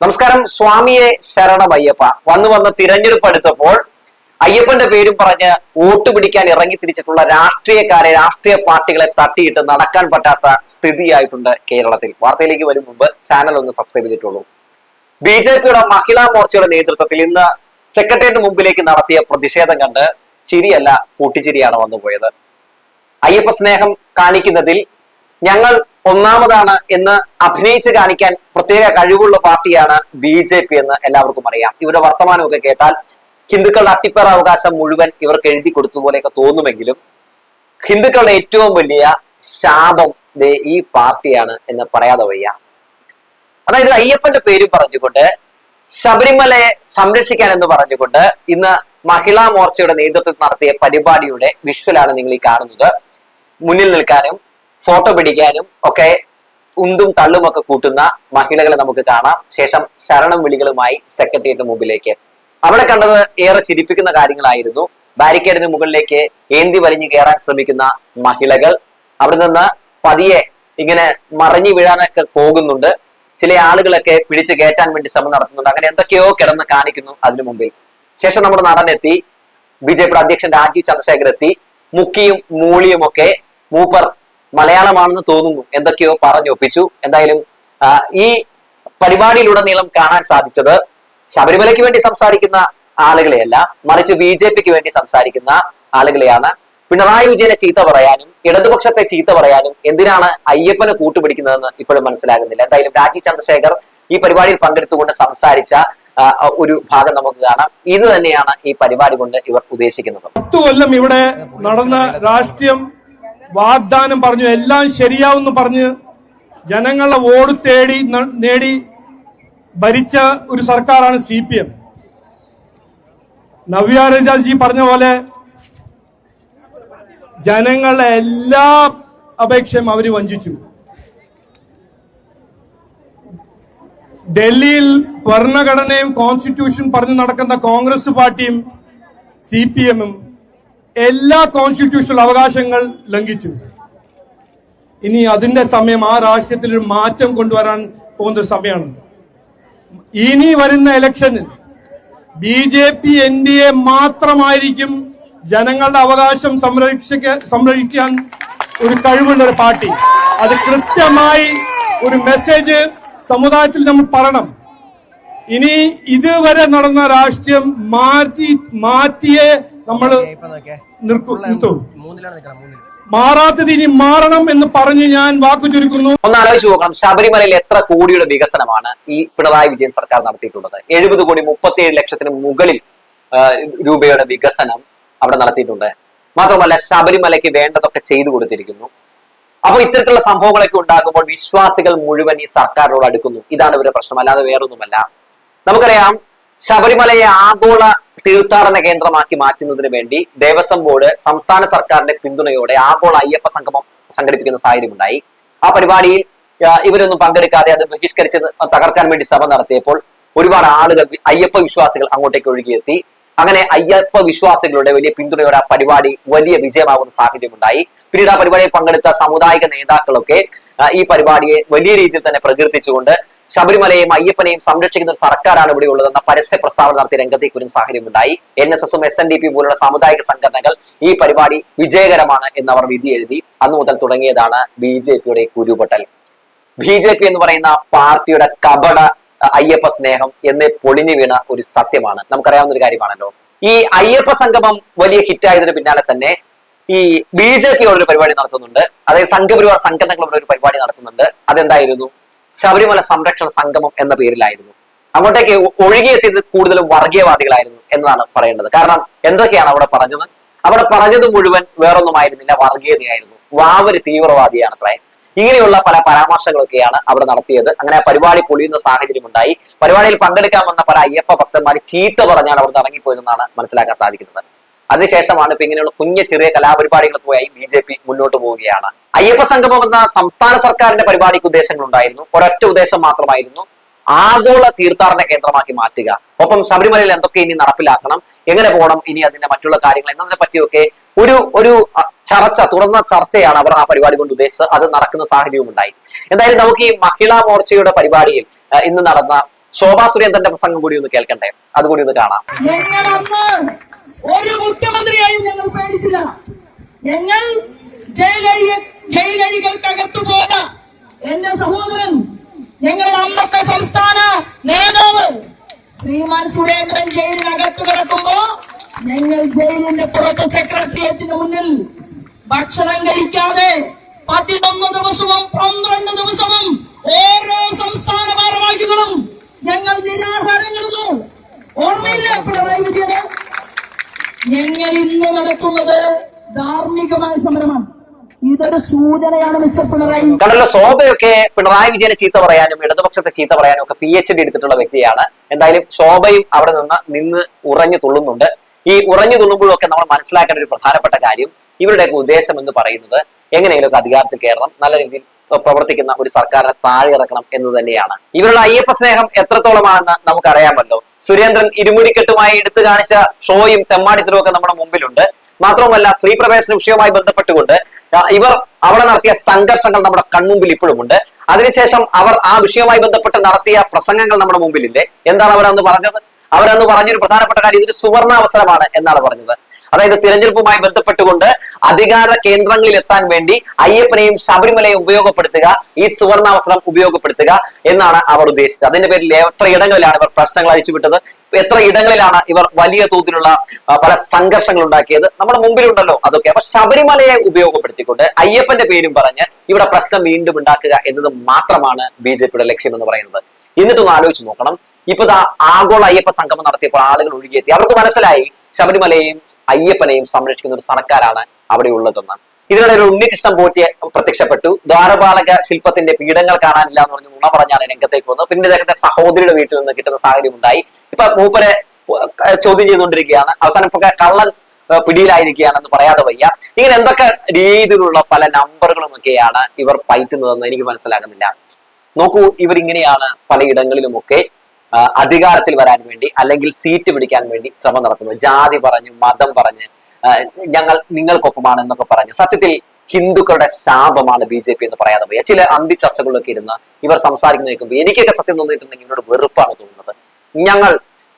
നമസ്കാരം. സ്വാമിയെ ശരണമയ്യപ്പ. വന്ന് തിരഞ്ഞെടുപ്പ് എടുത്തപ്പോൾ അയ്യപ്പന്റെ പേരും പറഞ്ഞ് വോട്ട് പിടിക്കാൻ ഇറങ്ങി തിരിച്ചിട്ടുള്ള രാഷ്ട്രീയക്കാരെ, രാഷ്ട്രീയ പാർട്ടികളെ തട്ടിയിട്ട് നടക്കാൻ പറ്റാത്ത സ്ഥിതിയായിട്ടുണ്ട് കേരളത്തിൽ. വാർത്തയിലേക്ക് വരും മുമ്പ് ചാനൽ ഒന്ന് സബ്സ്ക്രൈബ് ചെയ്തിട്ടുള്ളൂ. ബി.ജെ.പിയുടെ മഹിളാ മോർച്ചയുടെ നേതൃത്വത്തിൽ ഇന്ന് സെക്രട്ടേറിയറ്റ് മുമ്പിലേക്ക് നടത്തിയ പ്രതിഷേധം കണ്ട് ചിരിയല്ല കൂട്ടിച്ചിരിയാണ് വന്നുപോയത്. അയ്യപ്പ സ്നേഹം കാണിക്കുന്നതിൽ ഞങ്ങൾ ഒന്നാമതാണ് എന്ന് അഭിനയിച്ച് കാണിക്കാൻ പ്രത്യേക കഴിവുള്ള പാർട്ടിയാണ് ബി.ജെ.പി എന്ന് എല്ലാവർക്കും അറിയാം. ഇവരുടെ വർത്തമാനമൊക്കെ കേട്ടാൽ ഹിന്ദുക്കളുടെ അട്ടിപ്പറ അവകാശം മുഴുവൻ ഇവർക്ക് എഴുതി കൊടുത്തതുപോലെയൊക്കെ തോന്നുമെങ്കിലും ഹിന്ദുക്കളുടെ ഏറ്റവും വലിയ ശാപം ഈ പാർട്ടിയാണ് എന്ന് പറയാതെ വയ്യ. അതായത് അയ്യപ്പന്റെ പേര് പറഞ്ഞുകൊണ്ട് ശബരിമലയെ സംരക്ഷിക്കാൻ എന്ന് പറഞ്ഞുകൊണ്ട് ഇന്ന് മഹിളാ മോർച്ചയുടെ നേതൃത്വത്തിൽ നടത്തിയ പരിപാടിയുടെ വിഷ്വലാണ് നിങ്ങൾ ഈ കാണുന്നത്. മുന്നിൽ നിൽക്കാനും ഫോട്ടോ പിടിക്കാനും ഒക്കെ ഉന്തും തള്ളും ഒക്കെ കൂട്ടുന്ന മഹിളകളെ നമുക്ക് കാണാം. ശേഷം ശരണം വിളികളുമായി സെക്രട്ടേറിയറ്റ് മുമ്പിലേക്ക്. അവിടെ കണ്ടത് ഏറെ ചിരിപ്പിക്കുന്ന കാര്യങ്ങളായിരുന്നു. ബാരിക്കേഡിന് മുകളിലേക്ക് ഏന്തി വലിഞ്ഞു കയറാൻ ശ്രമിക്കുന്ന മഹിളകൾ, അവിടെ നിന്ന് പതിയെ ഇങ്ങനെ മറിഞ്ഞു വീഴാനൊക്കെ പോകുന്നുണ്ട്. ചില ആളുകളൊക്കെ പിടിച്ചു കയറ്റാൻ വേണ്ടി ശ്രമം നടത്തുന്നുണ്ട്. അങ്ങനെ എന്തൊക്കെയോ കിടന്ന് കാണിക്കുന്നു അതിനു മുമ്പിൽ. ശേഷം നമ്മുടെ നടനെത്തി, ബി.ജെ.പിയുടെ അധ്യക്ഷൻ രാജീവ് ചന്ദ്രശേഖർ എത്തി. മുക്കിയും മൂളിയും ഒക്കെ മൂപ്പർ മലയാളമാണെന്ന് തോന്നുന്നു എന്തൊക്കെയോ പറഞ്ഞൊപ്പിച്ചു. എന്തായാലും ഈ പരിപാടിയിലുടനീളം കാണാൻ സാധിച്ചത് ശബരിമലയ്ക്ക് വേണ്ടി സംസാരിക്കുന്ന ആളുകളെയല്ല, മറിച്ച് ബി.ജെ.പിക്ക് വേണ്ടി സംസാരിക്കുന്ന ആളുകളെയാണ്. പിണറായി വിജയനെ ചീത്ത പറയാനും ഇടതുപക്ഷത്തെ ചീത്ത പറയാനും എന്തിനാണ് അയ്യപ്പനെ കൂട്ടുപിടിക്കുന്നതെന്ന് ഇപ്പോഴും മനസ്സിലാകുന്നില്ല. എന്തായാലും രാജീവ് ചന്ദ്രശേഖർ ഈ പരിപാടിയിൽ പങ്കെടുത്തുകൊണ്ട് സംസാരിച്ച ഒരു ഭാഗം നമുക്ക് കാണാം. ഇത് തന്നെയാണ് ഈ പരിപാടി കൊണ്ട് ഇവർ ഉദ്ദേശിക്കുന്നത്. 10 കൊല്ലം ഇവിടെ നടന്ന രാഷ്ട്രീയം വാഗ്ദാനം പറഞ്ഞു, എല്ലാം ശരിയാവുമെന്ന് പറഞ്ഞ് ജനങ്ങളുടെ വോട്ട് നേടി ഭരിച്ച ഒരു സർക്കാരാണ് CPM. നവ്യ രജാജി പറഞ്ഞ പോലെ ജനങ്ങളുടെ എല്ലാ അപേക്ഷയും അവര് വഞ്ചിച്ചു. ഡൽഹിയിൽ ഭരണഘടനയും കോൺസ്റ്റിറ്റ്യൂഷൻ പറഞ്ഞു നടക്കുന്ന കോൺഗ്രസ് പാർട്ടിയും CPM-ഉം എല്ലാ കോൺസ്റ്റിറ്റ്യൂഷണൽ അവകാശങ്ങൾ ലംഘിച്ചു. ഇനി അതിന്റെ സമയം, ആ രാഷ്ട്രീയത്തിൽ ഒരു മാറ്റം കൊണ്ടുവരാൻ പോകുന്ന ഒരു സമയമാണ്. ഇനി വരുന്ന ഇലക്ഷനിൽ BJP NDA മാത്രമായിരിക്കും ജനങ്ങളുടെ അവകാശം സംരക്ഷിക്കാൻ ഒരു കഴിവുള്ള ഒരു പാർട്ടി. അത് കൃത്യമായി ഒരു മെസ്സേജ് സമുദായത്തിൽ നമ്മൾ പറയണം. ഇനി ഇതുവരെ നടന്ന രാഷ്ട്രീയം മാറ്റിയേ നമ്മൾ നിർത്തൂ. മാറാത്തത് ഇനി മാറണം എന്ന് പറഞ്ഞ് ഞാൻ വാക്കു ചുരുക്കുന്നു. ഒന്ന് ആലോചിച്ച് നോക്കണം, ശബരിമലയിൽ എത്ര കോടിയുടെ വികസനമാണ് ഈ പിണറായി വിജയൻ സർക്കാർ നടത്തിയിട്ടുള്ളത്. 70 കോടി 37 ലക്ഷത്തിന് മുകളിൽ രൂപയുടെ വികസനം അവിടെ നടത്തിയിട്ടുണ്ട്. മാത്രമല്ല ശബരിമലയ്ക്ക് വേണ്ടതൊക്കെ ചെയ്തു കൊടുത്തിരിക്കുന്നു. അപ്പൊ ഇത്തരത്തിലുള്ള സംഭവങ്ങളൊക്കെ ഉണ്ടാകുമ്പോൾ വിശ്വാസികൾ മുഴുവൻ ഈ സർക്കാരിനോട് അടുക്കുന്നു. ഇതാണ് ഇവരുടെ പ്രശ്നം, അല്ലാതെ വേറൊന്നുമല്ല. നമുക്കറിയാം, ശബരിമലയെ ആഗോള തീർത്ഥാടന കേന്ദ്രമാക്കി മാറ്റുന്നതിന് വേണ്ടി ദേവസ്വം ബോർഡ് സംസ്ഥാന സർക്കാരിന്റെ പിന്തുണയോടെ ആഗോള അയ്യപ്പ സംഗമം സംഘടിപ്പിക്കുന്ന സാഹചര്യം ഉണ്ടായി. ആ പരിപാടിയിൽ ഇവരൊന്നും പങ്കെടുക്കാതെ അത് ബഹിഷ്കരിച്ച് തകർക്കാൻ വേണ്ടി സഭ നടത്തിയപ്പോൾ ഒരുപാട് ആളുകൾ, അയ്യപ്പ വിശ്വാസികൾ അങ്ങോട്ടേക്ക് ഒഴുകിയെത്തി. അങ്ങനെ അയ്യപ്പ വിശ്വാസികളുടെ വലിയ പിന്തുണയോടെ ആ പരിപാടി വലിയ വിജയമാകുന്ന സാഹചര്യം ഉണ്ടായി. പിന്നീട് ആ പരിപാടിയിൽ പങ്കെടുത്ത സാമുദായിക നേതാക്കളൊക്കെ ഈ പരിപാടിയെ വലിയ രീതിയിൽ തന്നെ പ്രകീർത്തിച്ചുകൊണ്ട് ശബരിമലയെയും അയ്യപ്പനെയും സംരക്ഷിക്കുന്ന ഒരു സർക്കാരാണ് ഇവിടെ ഉള്ളതെന്ന പരസ്യ പ്രസ്താവന നടത്തിയ രംഗത്തേക്ക് ഒരു സാഹചര്യം ഉണ്ടായി. NSS-ഉം SNDP പോലുള്ള സാമുദായിക സംഘടനകൾ ഈ പരിപാടി വിജയകരമാണ് എന്ന് അവർ വിധി എഴുതി. അന്നു മുതൽ തുടങ്ങിയതാണ് BJPയുടെ കുരുപൊട്ടൽ. BJP എന്ന് പറയുന്ന പാർട്ടിയുടെ കപട അയ്യപ്പ സ്നേഹം എന്ന് പൊളിഞ്ഞു വീണ ഒരു സത്യമാണ്, നമുക്കറിയാവുന്ന ഒരു കാര്യമാണല്ലോ. ഈ അയ്യപ്പ സംഗമം വലിയ ഹിറ്റായതിനു പിന്നാലെ തന്നെ ഈ BJP ഒരു പരിപാടി നടത്തുന്നുണ്ട്. അതായത് സംഘപരിവാർ സംഘടനകളുടെ ഒരു പരിപാടി നടത്തുന്നുണ്ട്. അതെന്തായിരുന്നു? ശബരിമല സംരക്ഷണ സംഗമം എന്ന പേരിലായിരുന്നു. അങ്ങോട്ടേക്ക് ഒഴുകിയെത്തിയത് കൂടുതലും വർഗീയവാദികളായിരുന്നു എന്നതാണ് പറയേണ്ടത്. കാരണം എന്തൊക്കെയാണ് അവിടെ പറഞ്ഞത്? അവിടെ പറഞ്ഞത് മുഴുവൻ വേറൊന്നുമായിരുന്നില്ല, വർഗീയതയായിരുന്നു. വാവര് തീവ്രവാദിയാണ് അത്രേ. ഇങ്ങനെയുള്ള പല പരാമർശങ്ങളൊക്കെയാണ് അവിടെ നടത്തിയത്. അങ്ങനെ പരിപാടി പൊളിയുന്ന സാഹചര്യം ഉണ്ടായി. പരിപാടിയിൽ പങ്കെടുക്കാൻ വന്ന പല അയ്യപ്പ ഭക്തന്മാർ ചീത്ത പറഞ്ഞാണ് അവിടെ ഇറങ്ങിപ്പോയതെന്നാണ് മനസ്സിലാക്കാൻ സാധിക്കുന്നത്. അതിനുശേഷമാണ് ഇപ്പൊ ഇങ്ങനെയുള്ള ചെറിയ കലാപരിപാടികളൊക്കെ പോയി BJP മുന്നോട്ട് പോവുകയാണ്. അയ്യപ്പ സംഗമം എന്ന സംസ്ഥാന സർക്കാരിന്റെ പരിപാടിക്ക് ഉദ്ദേശങ്ങൾ ഉണ്ടായിരുന്നു. ഒരൊറ്റ ഉദ്ദേശം മാത്രമായിരുന്നു, ആഗോള തീർത്ഥാടന കേന്ദ്രമാക്കി മാറ്റുക. ഒപ്പം ശബരിമലയിൽ എന്തൊക്കെ ഇനി നടപ്പിലാക്കണം, എങ്ങനെ പോകണം, ഇനി അതിന്റെ മറ്റുള്ള കാര്യങ്ങൾ എന്നതിനെ പറ്റിയൊക്കെ ഒരു ചർച്ച, തുറന്ന ചർച്ചയാണ് അവർ ആ പരിപാടി കൊണ്ട് ഉദ്ദേശിച്ചത്. അത് നടക്കുന്ന സാഹചര്യവും ഉണ്ടായി. എന്തായാലും നമുക്ക് ഈ മഹിളാ മോർച്ചയുടെ പരിപാടിയിൽ ഇന്ന് നടന്ന ശോഭാ സുരേന്ദ്രന്റെ പ്രസംഗം കൂടി ഒന്ന് കേൾക്കണ്ടേ? അതുകൂടി ഒന്ന് കാണാം. ഞങ്ങൾ അന്ന് ഒരു മുഖ്യമന്ത്രിയായും ഞങ്ങൾ പേടിച്ചില്ല. ഞങ്ങൾ ജയിലരികൾക്കകത്തു പോയ എന്റെ സഹോദരൻ, ഞങ്ങളുടെ അന്നത്തെ സംസ്ഥാന നേതാവ് ശ്രീമാൻ സുരേന്ദ്രൻ ജയിലിനകത്ത് കിടക്കുമ്പോ ഞങ്ങൾ ജയിലിന്റെ പുറത്ത് സെക്രട്ടേറിയറ്റിന് മുന്നിൽ ഭക്ഷണം കഴിക്കാതെ 11 ദിവസവും 12 ദിവസവും ഓരോ സംസ്ഥാന ഭാരവാഹികളും ഞങ്ങൾ നിരാഹാരം കിടന്നു. ഓർമ്മയില്ല പിണറായി വിജയന്? ഞങ്ങൾ ഇന്ന് നടത്തുന്നത് ധാർമ്മികമായ സമരമാണ്. ഇതൊരു സൂചനയാണ് മിസ്റ്റർ പിണറായി. കണ്ടല്ലോ, ശോഭയൊക്കെ പിണറായി വിജയനെ ചീത്ത പറയാനും ഇടതുപക്ഷത്തെ ചീത്ത പറയാനും ഒക്കെ PhD എടുത്തിട്ടുള്ള വ്യക്തിയാണ്. എന്തായാലും ശോഭയും അവിടെ നിന്ന് ഉറഞ്ഞു തുള്ളുന്നുണ്ട്. ഈ ഉറഞ്ഞു തുള്ളുമ്പോഴൊക്കെ നമ്മൾ മനസ്സിലാക്കേണ്ട ഒരു പ്രധാനപ്പെട്ട കാര്യം, ഇവരുടെയൊക്കെ ഉദ്ദേശം എന്ന് പറയുന്നത് എങ്ങനെയെങ്കിലുമൊക്കെ അധികാരത്തിൽ കയറണം, നല്ല രീതിയിൽ പ്രവർത്തിക്കുന്ന ഒരു സർക്കാരിനെ താഴെ ഇറക്കണം എന്ന് തന്നെയാണ്. ഇവരുടെ അയ്യപ്പ സ്നേഹം എത്രത്തോളമാണെന്ന് നമുക്കറിയാമല്ലോ. സുരേന്ദ്രൻ ഇരുമുടിക്കെട്ടുമായി എടുത്തു കാണിച്ച ഷോയും തെമ്മാടിത്തരവും ഒക്കെ നമ്മുടെ മുമ്പിലുണ്ട്. മാത്രവുമല്ല, സ്ത്രീ പ്രവേശന വിഷയവുമായി ബന്ധപ്പെട്ടുകൊണ്ട് ഇവർ അവിടെ നടത്തിയ സംഘർഷങ്ങൾ നമ്മുടെ കൺമുമ്പിൽ ഇപ്പോഴുമുണ്ട്. അതിനുശേഷം അവർ ആ വിഷയവുമായി ബന്ധപ്പെട്ട് നടത്തിയ പ്രസംഗങ്ങൾ നമ്മുടെ മുമ്പിലില്ലേ? എന്താണ് അവരന്ന് പറഞ്ഞത്? അവരന്ന് പറഞ്ഞൊരു പ്രധാനപ്പെട്ട കാര്യം ഇതൊരു സുവർണാവസരമാണ് എന്നാണ് പറഞ്ഞത്. അതായത് തിരഞ്ഞെടുപ്പുമായി ബന്ധപ്പെട്ടുകൊണ്ട് അധികാര കേന്ദ്രങ്ങളിൽ എത്താൻ വേണ്ടി അയ്യപ്പനെയും ശബരിമലയും ഉപയോഗപ്പെടുത്തുക, ഈ സുവർണാവസരം ഉപയോഗപ്പെടുത്തുക എന്നാണ് അവർ ഉദ്ദേശിച്ചത്. അതിന്റെ പേരിൽ എത്ര ഇടങ്ങളിലാണ് ഇവർ പ്രശ്നങ്ങൾ അഴിച്ചുവിട്ടത്, എത്ര ഇടങ്ങളിലാണ് ഇവർ വലിയ തോതിലുള്ള പല സംഘർഷങ്ങൾ ഉണ്ടാക്കിയത്, നമ്മുടെ മുമ്പിലുണ്ടല്ലോ അതൊക്കെ. അപ്പൊ ശബരിമലയെ ഉപയോഗപ്പെടുത്തിക്കൊണ്ട് അയ്യപ്പന്റെ പേരും പറഞ്ഞ് ഇവിടെ പ്രശ്നം വീണ്ടും ഉണ്ടാക്കുക എന്നത് മാത്രമാണ് BJPയുടെ ലക്ഷ്യം എന്ന് പറയുന്നത്. എന്നിട്ടൊന്ന് ആലോചിച്ച് നോക്കണം. ഇപ്പൊ ആഗോള അയ്യപ്പ സംഗമം നടത്തിയപ്പോൾ ആളുകൾ ഒഴുകിയെത്തി. അവർക്ക് മനസ്സിലായി ശബരിമലയെയും അയ്യപ്പനെയും സംരക്ഷിക്കുന്ന ഒരു സർക്കാരാണ് അവിടെ ഉള്ളതെന്ന്. ഇതിനിടെ ഒരു ഉണ്ണികൃഷ്ണൻ പോറ്റിയെ പ്രത്യക്ഷപ്പെട്ടു. ദ്വാരപാലക ശില്പത്തിന്റെ പീഠങ്ങൾ കാണാനില്ല എന്ന് പറഞ്ഞ് നുണ പറഞ്ഞാണ് രംഗത്തേക്ക് വന്നത്. പിന്നെ ഇദ്ദേഹത്തെ സഹോദരിയുടെ വീട്ടിൽ നിന്ന് കിട്ടുന്ന സാഹചര്യം ഉണ്ടായി. ഇപ്പൊ മൂപ്പരെ ചോദ്യം ചെയ്തുകൊണ്ടിരിക്കുകയാണ്. അവസാനം ഇപ്പൊ കള്ളൻ പിടിയിലായിരിക്കുകയാണെന്ന് പറയാതെ വയ്യ. ഇങ്ങനെ എന്തൊക്കെ രീതിയിലുള്ള പല നമ്പറുകളും ഒക്കെയാണ് ഇവർ പയറ്റുന്നതെന്ന് എനിക്ക് മനസ്സിലാകുന്നില്ല. നോക്കൂ, ഇവരിങ്ങനെയാണ് പലയിടങ്ങളിലുമൊക്കെ അധികാരത്തിൽ വരാൻ വേണ്ടി അല്ലെങ്കിൽ സീറ്റ് പിടിക്കാൻ വേണ്ടി ശ്രമം നടത്തുന്നത്. ജാതി പറഞ്ഞ്, മതം പറഞ്ഞ്, ഞങ്ങൾ നിങ്ങൾക്കൊപ്പമാണ് എന്നൊക്കെ പറഞ്ഞ്. സത്യത്തിൽ ഹിന്ദുക്കളുടെ ശാപമാണ് BJP എന്ന് പറയാതെ പോയ. ചില അന്തി ചർച്ചകളിലൊക്കെ ഇരുന്ന് ഇവർ സംസാരിക്കുന്ന കേൾക്കുമ്പോൾ എനിക്കൊക്കെ സത്യം തോന്നിയിട്ടുണ്ടെങ്കിൽ ഇവരോട് വെറുപ്പാണ് തോന്നുന്നത്. ഞങ്ങൾ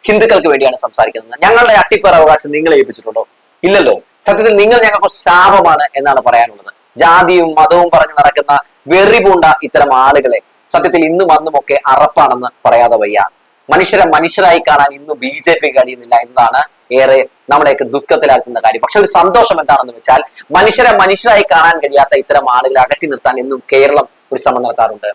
ഹിന്ദുക്കൾക്ക് വേണ്ടിയാണ് സംസാരിക്കുന്നത്, ഞങ്ങളുടെ അട്ടിപ്പേർ അവകാശം നിങ്ങളെ ഏൽപ്പിച്ചിട്ടുണ്ടോ? ഇല്ലല്ലോ. സത്യത്തിൽ നിങ്ങൾ ഞങ്ങൾക്ക് ശാപമാണ് എന്നാണ് പറയാനുള്ളത്. ജാതിയും മതവും പറഞ്ഞ് നടക്കുന്ന വെറി പൂണ്ട ഇത്തരം ആളുകളെ സത്യത്തിൽ ഇന്നും അന്നുമൊക്കെ അറപ്പാണെന്ന് പറയാതെ വയ്യ. മനുഷ്യരെ മനുഷ്യരായി കാണാൻ ഇന്ന് BJP കഴിയുന്നില്ല എന്നതാണ് ഏറെ നമ്മളെയൊക്കെ ദുഃഖത്തിലാഴ്ത്തുന്ന കാര്യം. പക്ഷെ ഒരു സന്തോഷം എന്താണെന്ന് വെച്ചാൽ മനുഷ്യരെ മനുഷ്യരായി കാണാൻ കഴിയാത്ത ഇത്തരം ആളുകളെ അകറ്റി നിർത്താൻ ഇന്നും കേരളം ഒരു ശ്രമം നടത്താറുണ്ട്.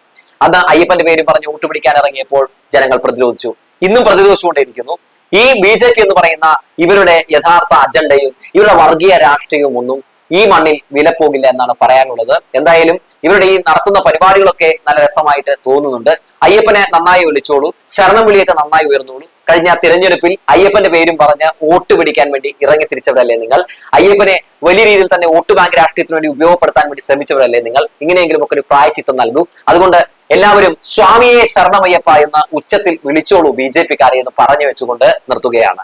അന്ന് അയ്യപ്പന്റെ പേര് പറഞ്ഞ് വോട്ട് പിടിക്കാൻ ഇറങ്ങിയപ്പോൾ ജനങ്ങൾ പ്രതിരോധിച്ചു, ഇന്നും പ്രതിരോധിച്ചുകൊണ്ടേയിരിക്കുന്നു. ഈ BJP എന്ന് പറയുന്ന ഇവരുടെ യഥാർത്ഥ അജണ്ടയും ഇവരുടെ വർഗീയ രാഷ്ട്രീയവും ഒന്നും ഈ മണ്ണിൽ വിലപ്പോകില്ല എന്നാണ് പറയാനുള്ളത്. എന്തായാലും ഇവരുടെ ഈ നടത്തുന്ന പരിപാടികളൊക്കെ നല്ല രസമായിട്ട് തോന്നുന്നുണ്ട്. അയ്യപ്പനെ നന്നായി വിളിച്ചോളൂ, ശരണം വിളിയൊക്കെ നന്നായി ഉയർന്നോളൂ. കഴിഞ്ഞ തിരഞ്ഞെടുപ്പിൽ അയ്യപ്പന്റെ പേരും പറഞ്ഞ് വോട്ട് പിടിക്കാൻ വേണ്ടി ഇറങ്ങി തിരിച്ചവരല്ലേ നിങ്ങൾ? അയ്യപ്പനെ വലിയ രീതിയിൽ തന്നെ വോട്ട് ബാങ്ക് രാഷ്ട്രീയത്തിന് വേണ്ടി ഉപയോഗപ്പെടുത്താൻ വേണ്ടി ശ്രമിച്ചവരല്ലേ നിങ്ങൾ? ഇങ്ങനെയെങ്കിലും ഒക്കെ ഒരു പ്രായച്ചിത്തം നൽകൂ. അതുകൊണ്ട് എല്ലാവരും സ്വാമിയെ ശരണമയ്യപ്പ എന്ന ഉച്ചത്തിൽ വിളിച്ചോളൂ BJP കാരെ എന്ന് പറഞ്ഞു വെച്ചുകൊണ്ട് നിർത്തുകയാണ്.